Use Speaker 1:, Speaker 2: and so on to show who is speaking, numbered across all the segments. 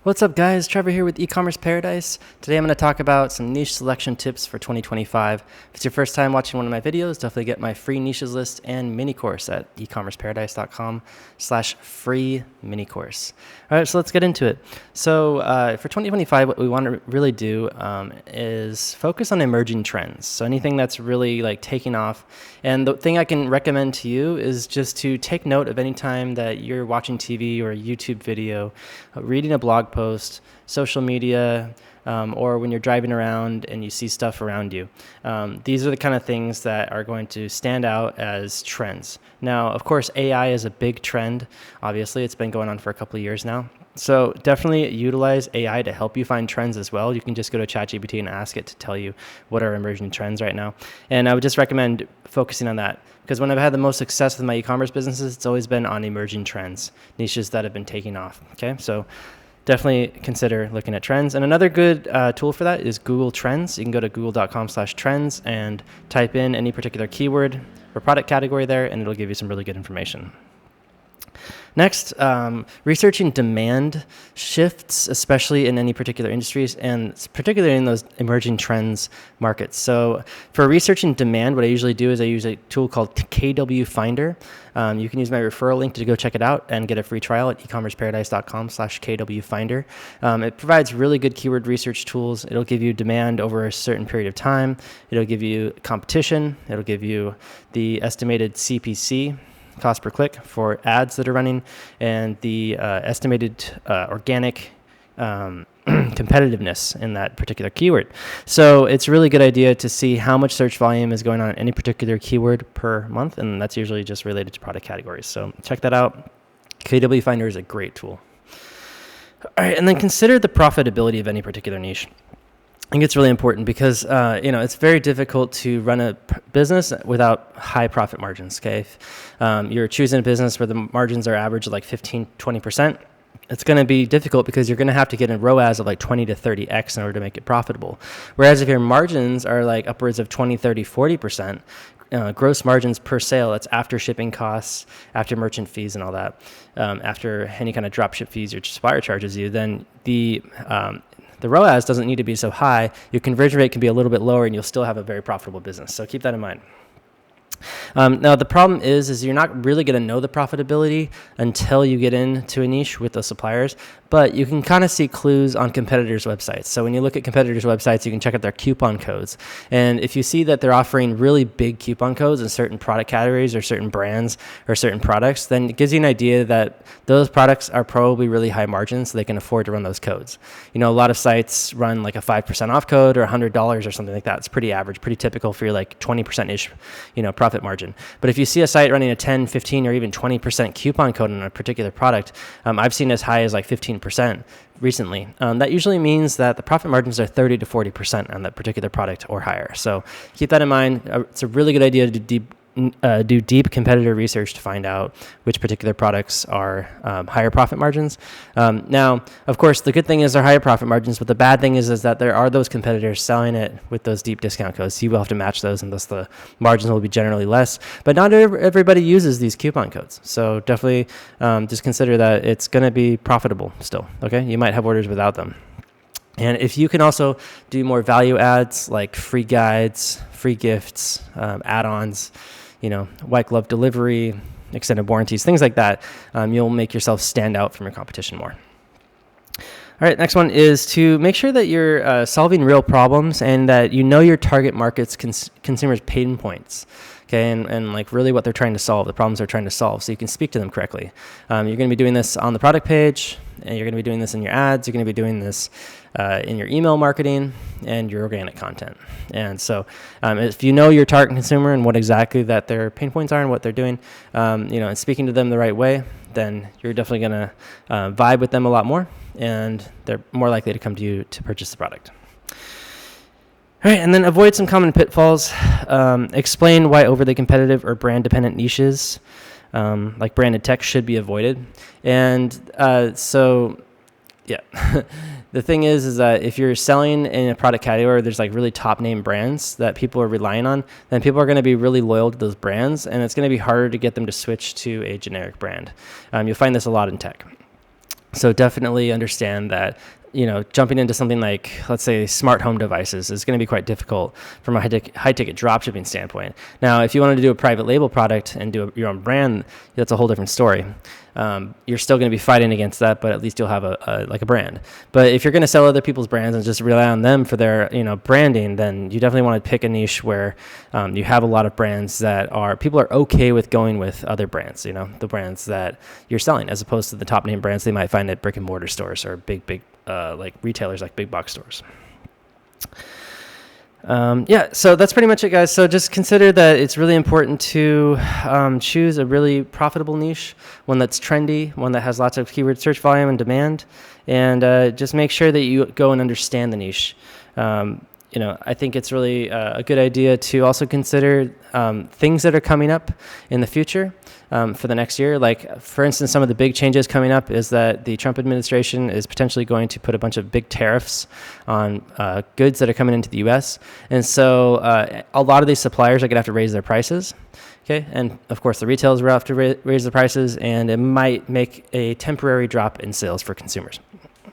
Speaker 1: What's up, guys? Trevor here with Ecommerce Paradise. Today I'm going to talk about some niche selection tips for 2025. If it's your first time watching one of my videos, definitely get my free niches list and mini course at ecommerceparadise.com/free mini course. All right, so let's get into it. So for 2025, what we want to really do is focus on emerging trends. So anything that's really like taking off. And the thing I can recommend to you is just to take note of any time that you're watching TV or a YouTube video, reading a blog post, social media, or when you're driving around and you see stuff around you. These are the kind of things that are going to stand out as trends. Now, of course, AI is a big trend. Obviously, it's been going on for a couple of years now. So definitely utilize AI to help you find trends as well. You can just go to ChatGPT and ask it to tell you what are emerging trends right now. And I would just recommend focusing on that, because when I've had the most success with my e-commerce businesses, it's always been on emerging trends, niches that have been taking off. Okay, so definitely consider looking at trends. And another good tool for that is Google Trends. You can go to google.com/trends and type in any particular keyword or product category there, and it'll give you some really good information. Next, researching demand shifts, especially in any particular industries, and particularly in those emerging trends markets. So for researching demand, what I usually do is I use a tool called KWFinder. You can use my referral link to go check it out and get a free trial at ecommerceparadise.com/KWFinder. It provides really good keyword research tools. It'll give you demand over a certain period of time. It'll give you competition. It'll give you the estimated CPC, cost per click, for ads that are running, and the estimated organic competitiveness in that particular keyword. So it's a really good idea to see how much search volume is going on any particular keyword per month, and that's usually just related to product categories. So check that out. KWFinder is a great tool. All right, and then consider the profitability of any particular niche. I think it's really important because, it's very difficult to run a business without high profit margins, okay? If you're choosing a business where the margins are average like 15-20%, it's going to be difficult because you're going to have to get a ROAS of like 20 to 30x in order to make it profitable. Whereas if your margins are like upwards of 20, 30, 40%, gross margins per sale, that's after shipping costs, after merchant fees and all that, after any kind of drop ship fees your supplier charges you, then the ROAS doesn't need to be so high. Your conversion rate can be a little bit lower and you'll still have a very profitable business. So keep that in mind. Now, the problem is you're not really going to know the profitability until you get into a niche with those suppliers, but you can kind of see clues on competitors' websites. So when you look at competitors' websites, you can check out their coupon codes. And if you see that they're offering really big coupon codes in certain product categories or certain brands or certain products, then it gives you an idea that those products are probably really high margin, so they can afford to run those codes. A lot of sites run like a 5% off code or $100 or something like that. It's pretty average, pretty typical for your like 20%-ish, profit margin. But if you see a site running a 10, 15, or even 20% coupon code on a particular product, I've seen as high as like 15% recently. That usually means that the profit margins are 30 to 40% on that particular product or higher. So keep that in mind. It's a really good idea to do deep competitor research to find out which particular products are higher profit margins. Now, of course, the good thing is they're higher profit margins, but the bad thing is that there are those competitors selling it with those deep discount codes. So you will have to match those, and thus the margins will be generally less. But not everybody uses these coupon codes. So definitely just consider that it's going to be profitable still. Okay, you might have orders without them. And if you can also do more value adds like free guides, free gifts, add-ons, white glove delivery, extended warranties, things like that, you'll make yourself stand out from your competition more. All right, next one is to make sure that you're solving real problems and that you know your target market's consumers' pain points. Okay, and like really what they're trying to solve, the problems they're trying to solve, so you can speak to them correctly. You're going to be doing this on the product page, and you're going to be doing this in your ads, you're going to be doing this in your email marketing and your organic content. And so if you know your target consumer and what exactly that their pain points are and what they're doing, and speaking to them the right way, then you're definitely going to vibe with them a lot more, and they're more likely to come to you to purchase the product. All right, and then avoid some common pitfalls. Explain why overly competitive or brand-dependent niches, like branded tech, should be avoided. And the thing is that if you're selling in a product category where there's like really top-name brands that people are relying on, then people are going to be really loyal to those brands, and it's going to be harder to get them to switch to a generic brand. You'll find this a lot in tech. So definitely understand that, jumping into something like, let's say, smart home devices is going to be quite difficult from a high ticket dropshipping standpoint. Now, if you wanted to do a private label product and do your own brand, that's a whole different story. You're still going to be fighting against that, but at least you'll have a brand. But if you're going to sell other people's brands and just rely on them for their branding, then you definitely want to pick a niche where you have a lot of brands that people are okay with going with other brands, the brands that you're selling, as opposed to the top name brands they might find at brick and mortar stores or big like retailers, like big box stores. So that's pretty much it, guys. So just consider that it's really important to choose a really profitable niche, one that's trendy, one that has lots of keyword search volume and demand, and just make sure that you go and understand the niche. I think it's really a good idea to also consider things that are coming up in the future for the next year. Like, for instance, some of the big changes coming up is that the Trump administration is potentially going to put a bunch of big tariffs on goods that are coming into the U.S. And so a lot of these suppliers are going to have to raise their prices. Okay, and of course the retailers will have to raise the prices, and it might make a temporary drop in sales for consumers.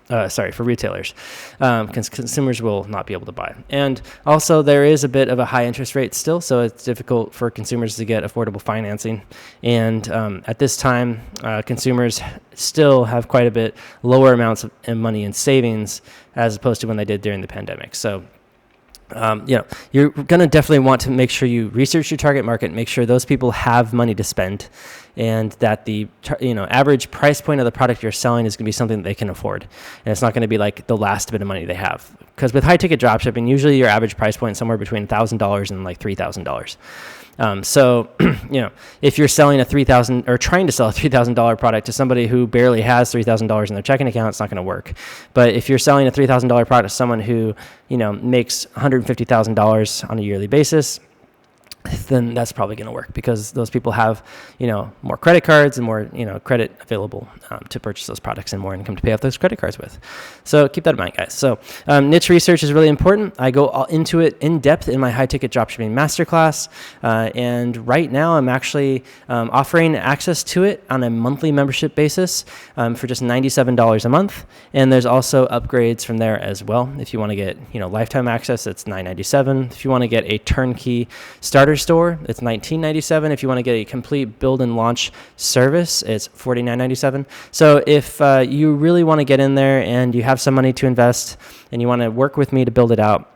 Speaker 1: For retailers, because consumers will not be able to buy. And also there is a bit of a high interest rate still, so it's difficult for consumers to get affordable financing. And at this time, consumers still have quite a bit lower amounts of money in savings as opposed to when they did during the pandemic. So you're going to definitely want to make sure you research your target market, make sure those people have money to spend, and that the average price point of the product you're selling is going to be something that they can afford. And it's not going to be like the last bit of money they have. Because with high ticket dropshipping, usually your average price point is somewhere between $1,000 and like $3,000. So if you're selling a $3,000 or trying to sell a $3,000 product to somebody who barely has $3,000 in their checking account, it's not going to work. But if you're selling a $3,000 product to someone who, makes $150,000 on a yearly basis, then that's probably going to work, because those people have, more credit cards and more, credit available to purchase those products, and more income to pay off those credit cards with. So keep that in mind, guys. So niche research is really important. I go into it in depth in my high ticket dropshipping masterclass. And right now I'm actually offering access to it on a monthly membership basis for just $97 a month. And there's also upgrades from there as well. If you want to get, lifetime access, it's $9.97. If you want to get a turnkey starter store, it's $19.97. If you want to get a complete build and launch service, it's $49.97. So if you really want to get in there and you have some money to invest and you want to work with me to build it out,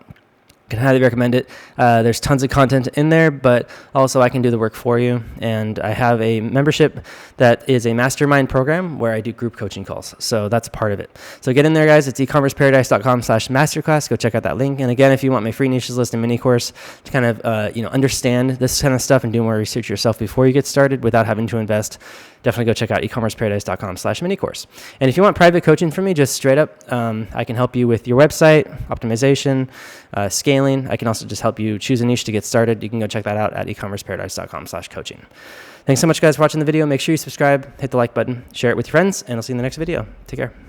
Speaker 1: I can highly recommend it. There's tons of content in there, but also I can do the work for you. And I have a membership that is a mastermind program where I do group coaching calls. So that's a part of it. So get in there, guys. It's ecommerceparadise.com/masterclass. Go check out that link. And again, if you want my free niches list and mini course to kind of understand this kind of stuff and do more research yourself before you get started without having to invest, definitely go check out ecommerceparadise.com/mini course. And if you want private coaching from me, just straight up, I can help you with your website optimization, scaling. I can also just help you choose a niche to get started. You can go check that out at ecommerceparadise.com/coaching. Thanks so much, guys, for watching the video. Make sure you subscribe, hit the like button, share it with your friends, and I'll see you in the next video. Take care.